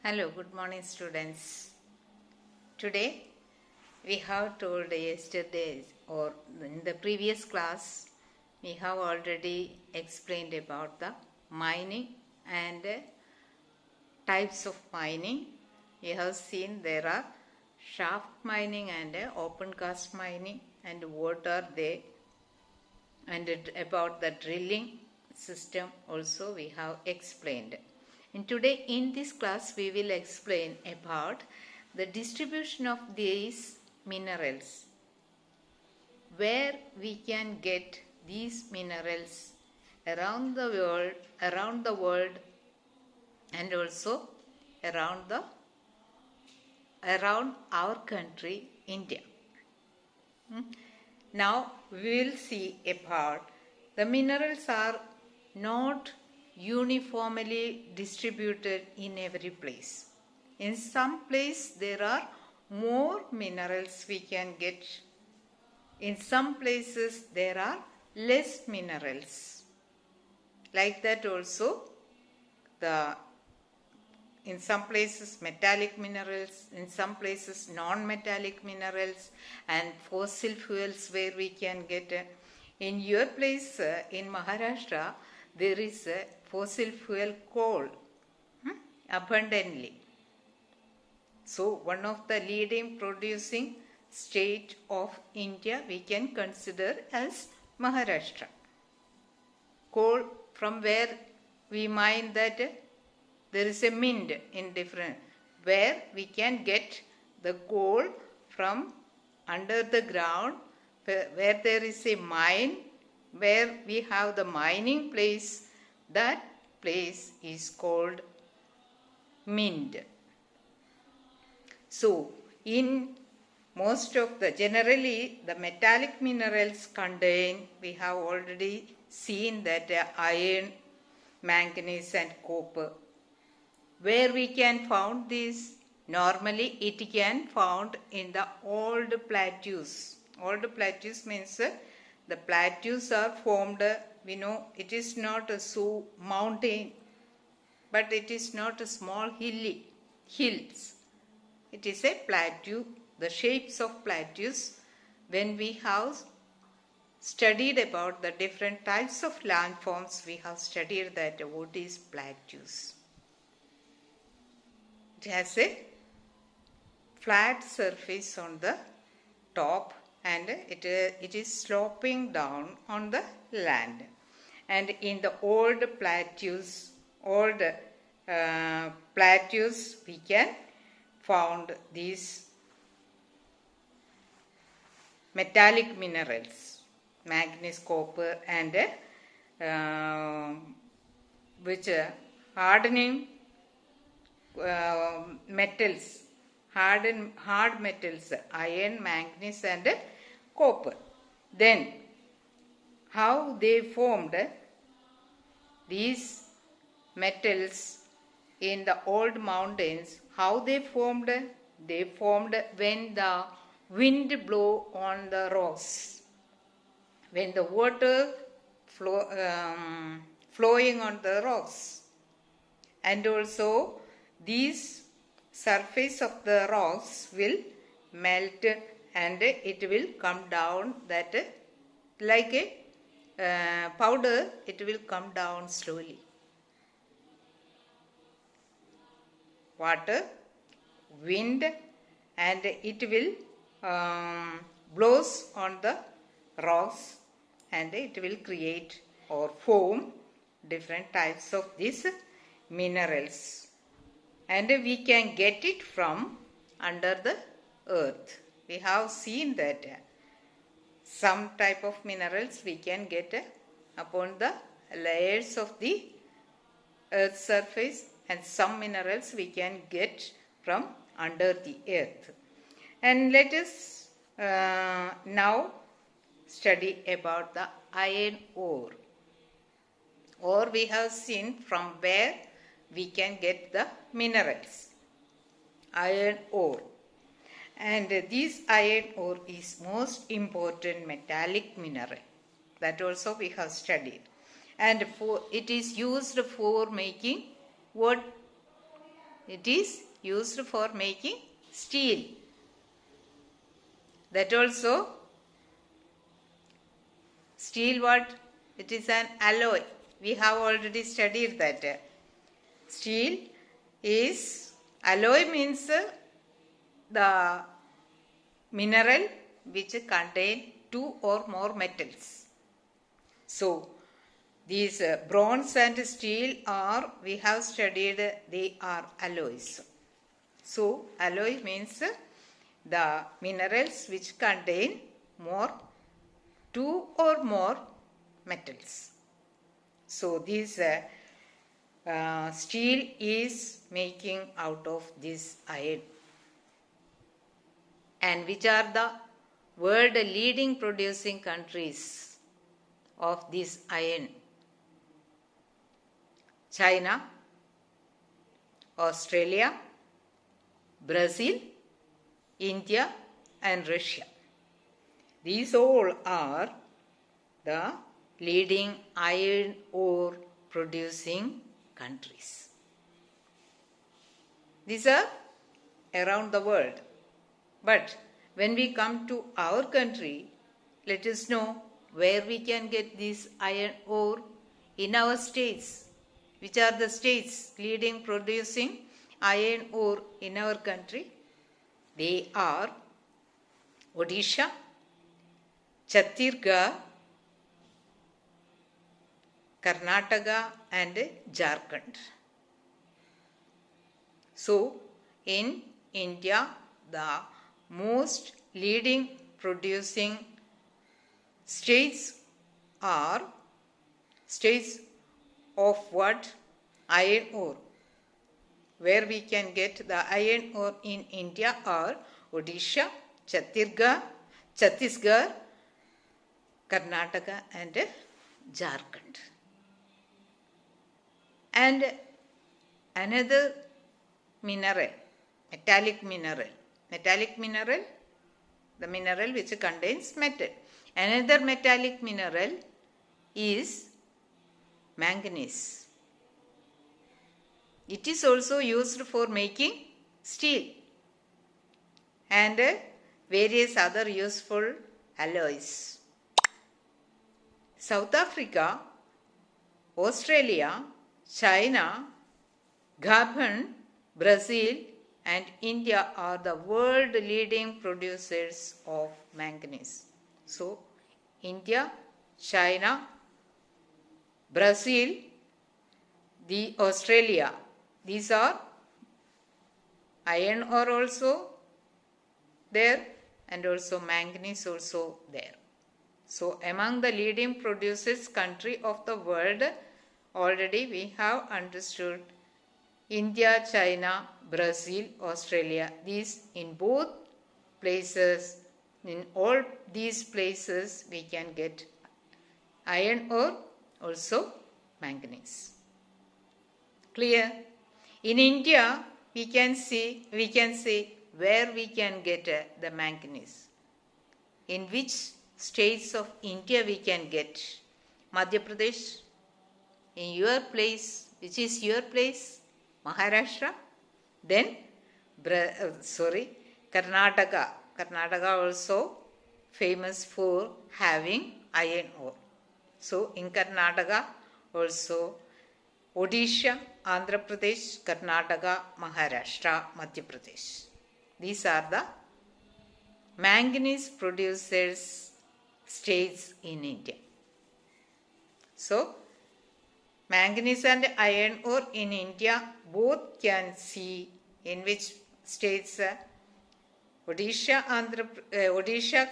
Hello, good morning students. Today we have told yesterday or in the previous class we have already explained about the mining and types of mining. We have seen there are shaft mining and open cast mining and what are they, and about the drilling system also we have explained. And today in this class we will explain about the distribution of these minerals, where we can get these minerals around the world and also around our country India. Now we will see about the minerals are not uniformly distributed in every place. In some place there are more minerals we can get. In some places there are less minerals. Like that also in some places metallic minerals, in some places non-metallic minerals and fossil fuels where we can get. In your place in Maharashtra there is a fossil fuel coal abundantly. So one of the leading producing state of India we can consider as Maharashtra. Coal, from where we mine that there is a mint in different, where we can get the coal from under the ground, where there is a mine, where we have the mining place, that place is called mint. So in most of generally the metallic minerals contain, we have already seen that iron, manganese and copper. Where we can found this? Normally it can found in the old plateaus. Old plateaus means the plateaus are formed, we know it is not a mountain, but it is not a small hills. It is a plateau, the shapes of plateaus. When we have studied about the different types of landforms, we have studied that what is plateaus. It has a flat surface on the top and it is sloping down on the land. And in the old plateaus we can found these metallic minerals, manganese, copper and which hardening metals, hard metals, iron, manganese and copper. Then how they formed these metals in the old mountains, how they formed? They formed when the wind blow on the rocks, when the water flowing on the rocks, and also these surface of the rocks will melt and it will come down, that like a powder, it will come down slowly. Water, wind, and it will blows on the rocks and it will create or form different types of these minerals, and we can get it from under the earth. We have seen that some type of minerals we can get upon the layers of the earth's surface, and some minerals we can get from under the earth. And let us now study about the iron ore. Or we have seen from where we can get the minerals, iron ore. And this iron ore is most important metallic mineral. That also we have studied. And it is used for making what? it is used for making steel. That also, steel what? It is an alloy. We have already studied that. Steel is, alloy means the mineral which contain two or more metals. So, these bronze and steel are, we have studied, they are alloys. So, alloy means the minerals which contain two or more metals. So, this steel is making out of this iron. And which are the world leading producing countries of this iron? China, Australia, Brazil, India and Russia. These all are the leading iron ore producing countries. These are around the world. But when we come to our country, let us know where we can get this iron ore in our states. Which are the states leading producing iron ore in our country? They are Odisha, Chhattisgarh, Karnataka and Jharkhand. So, in India, the most leading producing states are states of what? Iron ore. Where we can get the iron ore in India are Odisha, Chhattisgarh, Karnataka and Jharkhand. And another mineral, metallic mineral, the mineral which contains metal. Another metallic mineral is manganese. It is also used for making steel and various other useful alloys. South Africa, Australia, China, Gabon, Brazil and India are the world leading producers of manganese. So, India, China, Brazil, Australia, these are iron ore also there and also manganese also there. So, among the leading producers country of the world, already we have understood India, China, Brazil, Australia. These in both places, in all these places we can get iron ore, also manganese. Clear? In India, we can say where we can get the manganese. In which states of India we can get? Madhya Pradesh. In your place, which is your place? Maharashtra. Then, Karnataka. Karnataka also famous for having iron ore. So, in Karnataka also Odisha, Andhra Pradesh, Karnataka, Maharashtra, Madhya Pradesh. These are the manganese producers states in India. So, manganese and iron ore in India both can see in which states Odisha,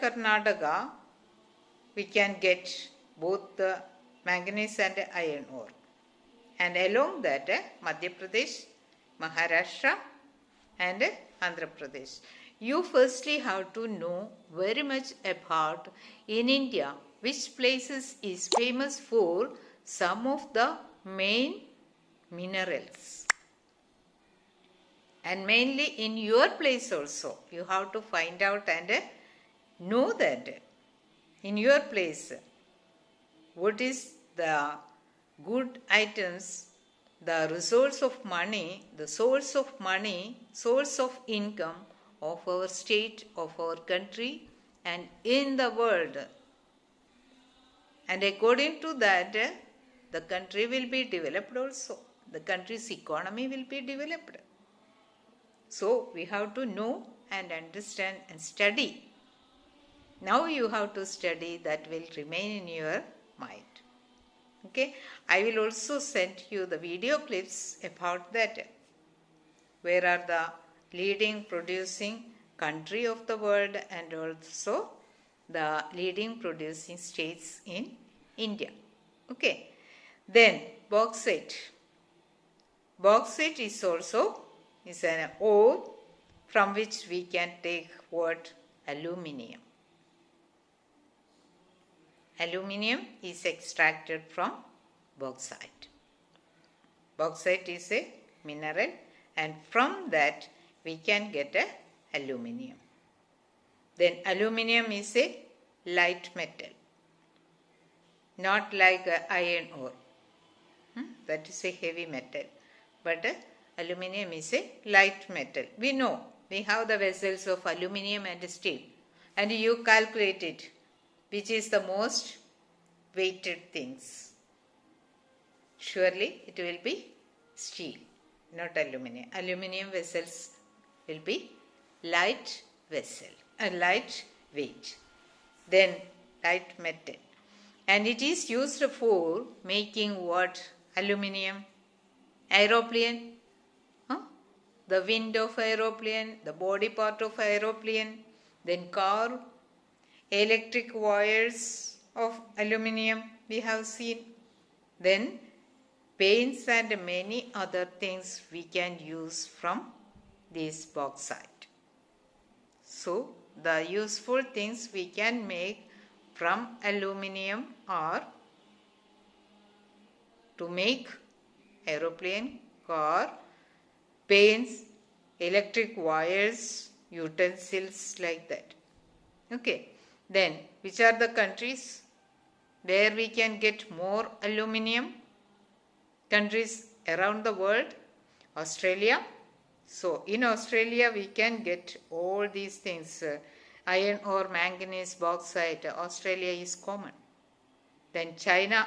Karnataka we can get both the manganese and iron ore. And along that Madhya Pradesh, Maharashtra and Andhra Pradesh. You firstly have to know very much about in India which places is famous for some of the main minerals. And mainly in your place also you have to find out and know that in your place what is the good items, the resource of money, the source of money, source of income of our state, of our country, and in the world. And according to that, the country will be developed also. The country's economy will be developed. So we have to know and understand and study. Now you have to study, that will remain in your mind. Okay, I will also send you the video clips about that. Where are the leading producing country of the world and also the leading producing states in India. Okay, then bauxite. Bauxite is also an ore from which we can take what? Aluminium. Aluminium is extracted from bauxite. Bauxite is a mineral, and from that we can get a aluminium. Then aluminium is a light metal, not like iron ore. That is a heavy metal, but aluminium is a light metal. We know we have the vessels of aluminium and steel, and you calculate it, which is the most weighted things. Surely it will be steel, not aluminium. Aluminium vessels will be light vessel, a light weight. Then light metal. And it is used for making what? Aluminium. Aeroplane. The wind of aeroplane, the body part of aeroplane. Then car. Electric wires of aluminium we have seen. Then paints and many other things we can use from this bauxite. So the useful things we can make from aluminium are to make aeroplane, car, paints, electric wires, utensils like that. Okay. Then which are the countries where we can get more aluminium? Countries around the world. Australia. So in Australia we can get all these things. Iron ore, manganese, bauxite. Australia is common. Then China,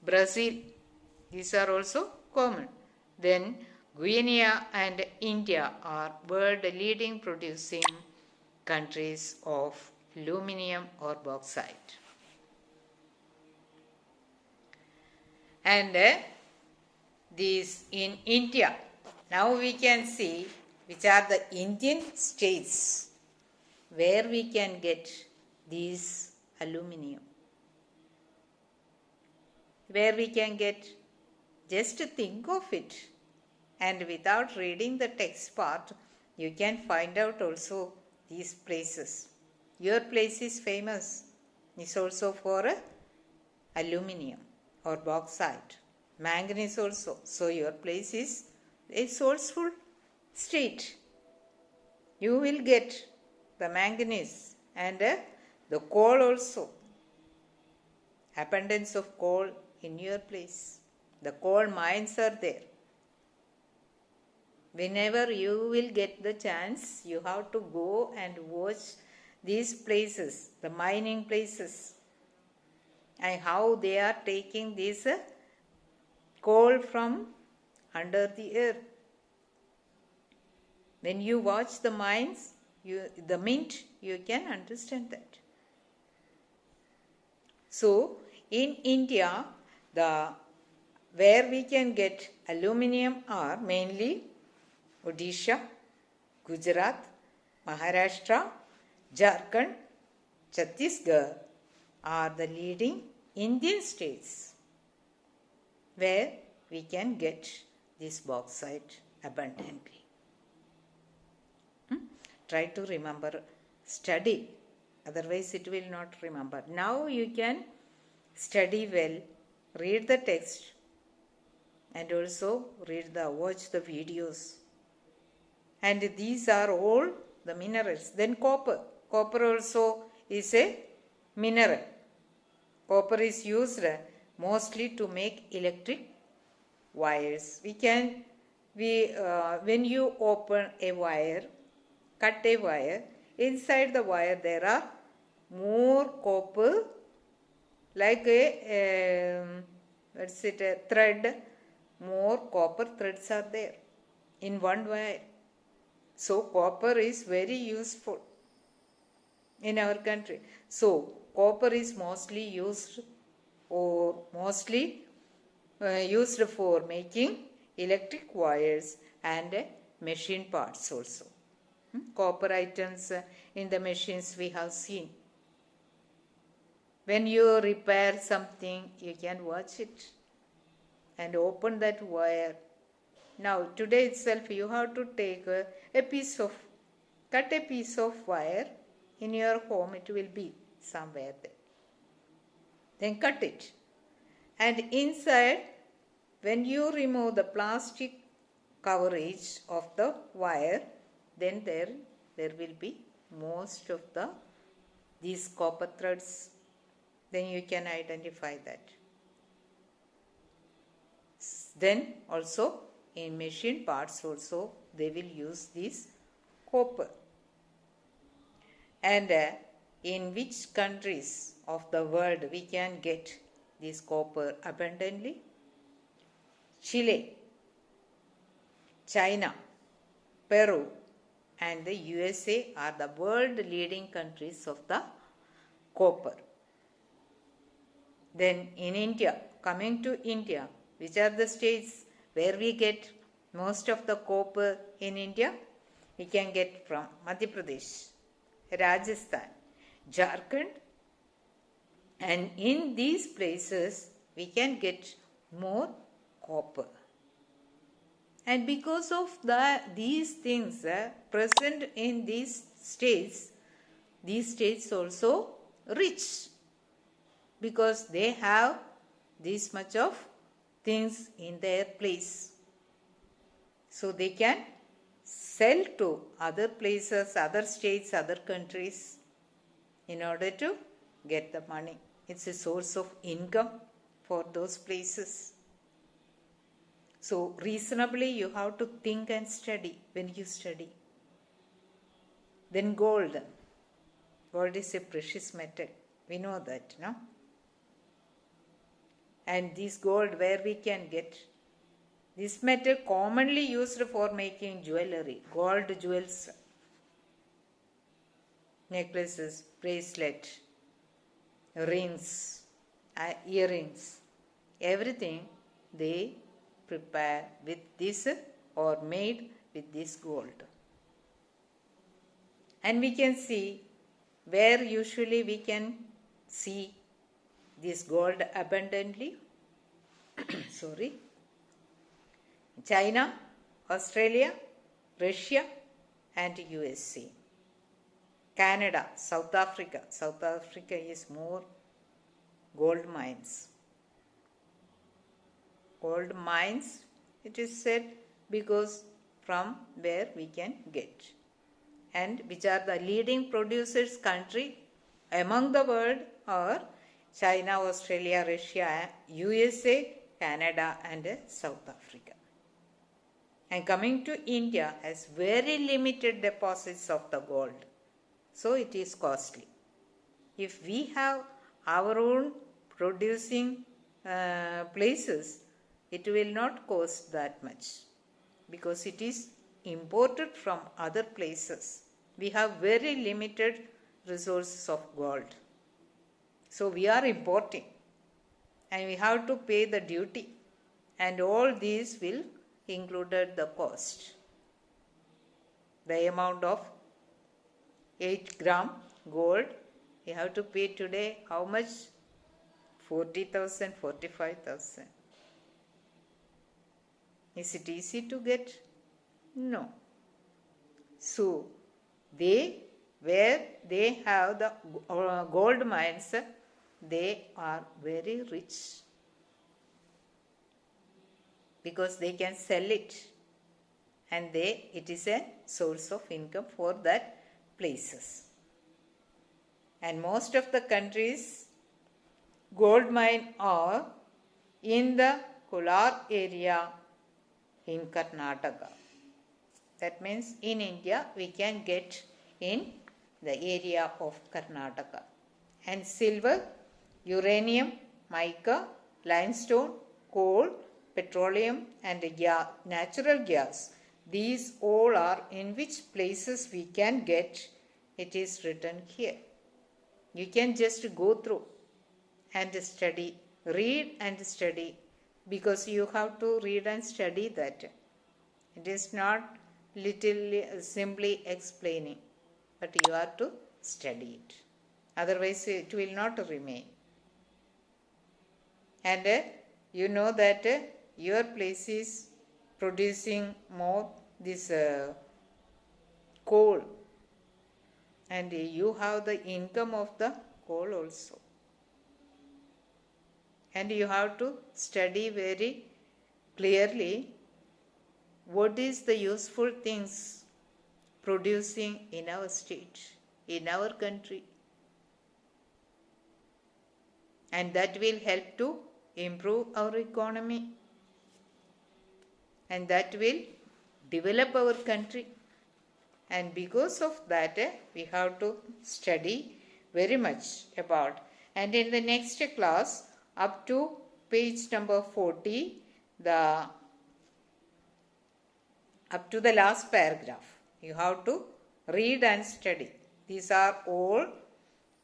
Brazil. These are also common. Then Guyana and India are world leading producing countries of aluminium or bauxite. And these in India, now we can see which are the Indian states where we can get these aluminium. Where we can get, just think of it, and without reading the text part you can find out also these places. Your place is famous, is also for aluminium or bauxite, manganese also. So your place is a sourceful state. You will get the manganese and the coal also. Abundance of coal in your place. The coal mines are there. Whenever you will get the chance, you have to go and watch these places, the mining places, and how they are taking this coal from under the earth. When you watch the mines, the mint, you can understand that. So in India, where we can get aluminium are mainly Odisha, Gujarat, Maharashtra, Jharkhand, Chhattisgarh are the leading Indian states where we can get this bauxite abundantly. Try to remember, study, otherwise it will not remember. Now you can study well, read the text, and also watch the videos. And these are all the minerals. Then copper. Copper also is a mineral. Copper is used mostly to make electric wires. When you open a wire, cut a wire, inside the wire there are more copper, like a thread. More copper threads are there in one wire. So copper is very useful in our country. So copper is mostly used used for making electric wires and machine parts also. Copper items in the machines we have seen. When you repair something, you can watch it and open that wire. Now today itself you have to take cut a piece of wire in your home. It will be somewhere there. Then cut it. And inside, when you remove the plastic coverage of the wire, then there will be most of these copper threads. Then you can identify that. Then also in machine parts also they will use this copper. And in which countries of the world we can get this copper abundantly? Chile, China, Peru and the USA are the world leading countries of the copper. Then in India, coming to India, which are the states where we get most of the copper in India? We can get from Madhya Pradesh, Rajasthan, Jharkhand, and in these places we can get more copper. And because of these things present in these states also rich, because they have this much of things in their place. So they can sell to other places, other states, other countries in order to get the money. It's a source of income for those places. So reasonably you have to think and study when you study. Then gold. Gold is a precious metal. We know that, no? And this gold, where we can get? This metal commonly used for making jewelry, gold jewels, necklaces, bracelet, rings, earrings, everything they prepare with this or made with this gold. And we can see where usually we can see this gold abundantly. China, Australia, Russia and USA. Canada, South Africa. South Africa is more gold mines. Gold mines, it is said, because from where we can get. And which are the leading producers country among the world are China, Australia, Russia, USA, Canada and South Africa. And coming to India has very limited deposits of the gold. So it is costly. If we have our own producing places, it will not cost that much because it is imported from other places. We have very limited resources of gold. So we are importing and we have to pay the duty, and all these will included the cost. The amount of 8 gram gold you have to pay today how much? 40,000, 45,000. Is it easy to get? No. So where they have the gold mines, they are very rich because they can sell it, and it is a source of income for that places. And most of the countries gold mine are in the Kolar area in Karnataka. That means in India we can get in the area of Karnataka. And silver, uranium, mica, limestone, coal, petroleum and natural gas. These all are in which places we can get. It is written here. You can just go through and study, read and study, because you have to read and study that. It is not simply explaining, but you have to study it. Otherwise it will not remain. And you know that your place is producing more this coal, and you have the income of the coal also. And you have to study very clearly what is the useful things producing in our state, in our country. And that will help to improve our economy. And that will develop our country. And because of that, we have to study very much about. And in the next class, up to page number 40, up to the last paragraph, you have to read and study. These are all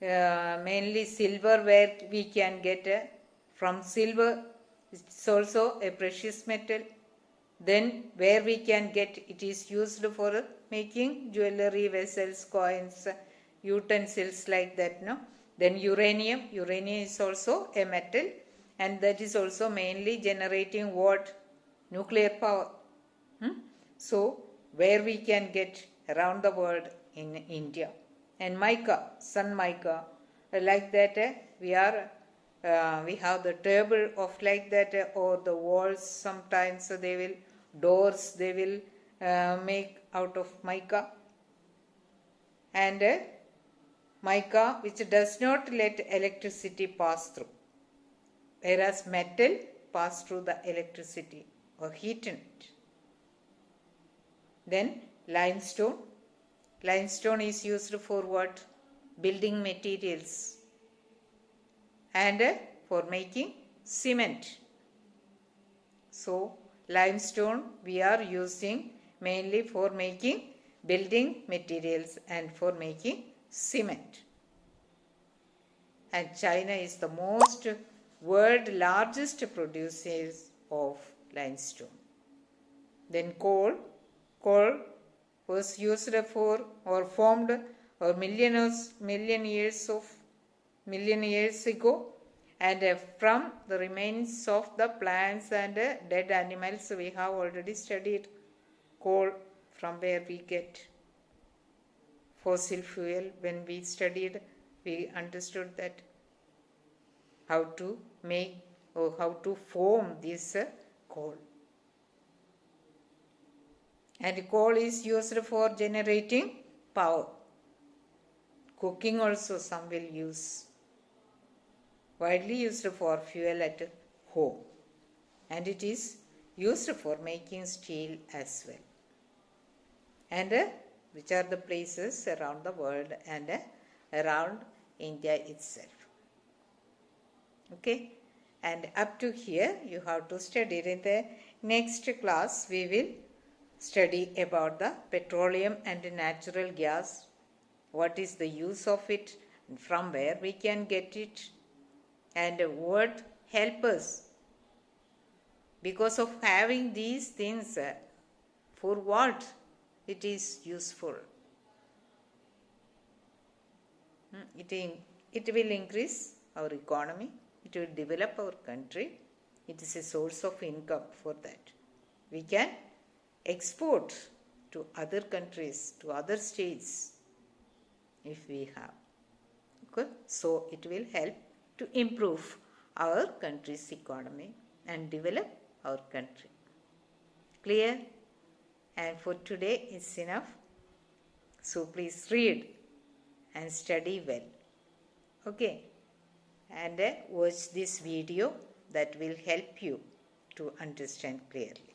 mainly silver, where we can get from silver. It's also a precious metal. Then where we can get, it is used for making jewelry, vessels, coins, utensils like that, no? Then uranium is also a metal, and that is also mainly generating what? Nuclear power. So where we can get around the world in India. And mica, sun mica, like that we have the table of like that, or the walls sometimes doors they will make out of mica. And mica which does not let electricity pass through, whereas metal pass through the electricity or heat in it. Then limestone. Limestone is used for what? Building materials and for making cement. So limestone we are using mainly for making building materials and for making cement. And China is the world largest producers of limestone. Then coal was used for or formed or million years ago, and from the remains of the plants and dead animals we have already studied coal, from where we get fossil fuel. When we studied, we understood that how to make or how to form this coal. And coal is used for generating power. Cooking also some will use. Widely used for fuel at home. And it is used for making steel as well. And which are the places around the world and around India itself. Okay. And up to here you have to study. In the next class we will study about the petroleum and natural gas. What is the use of it, from where we can get it, and what help us because of having these things. For what it is useful? It will increase our economy. It will develop our country. It is a source of income for that. We can export to other countries, to other states if we have. Okay? So it will help to improve our country's economy and develop our country. Clear? And for today it's enough. So please read and study well. Okay? And watch this video, that will help you to understand clearly.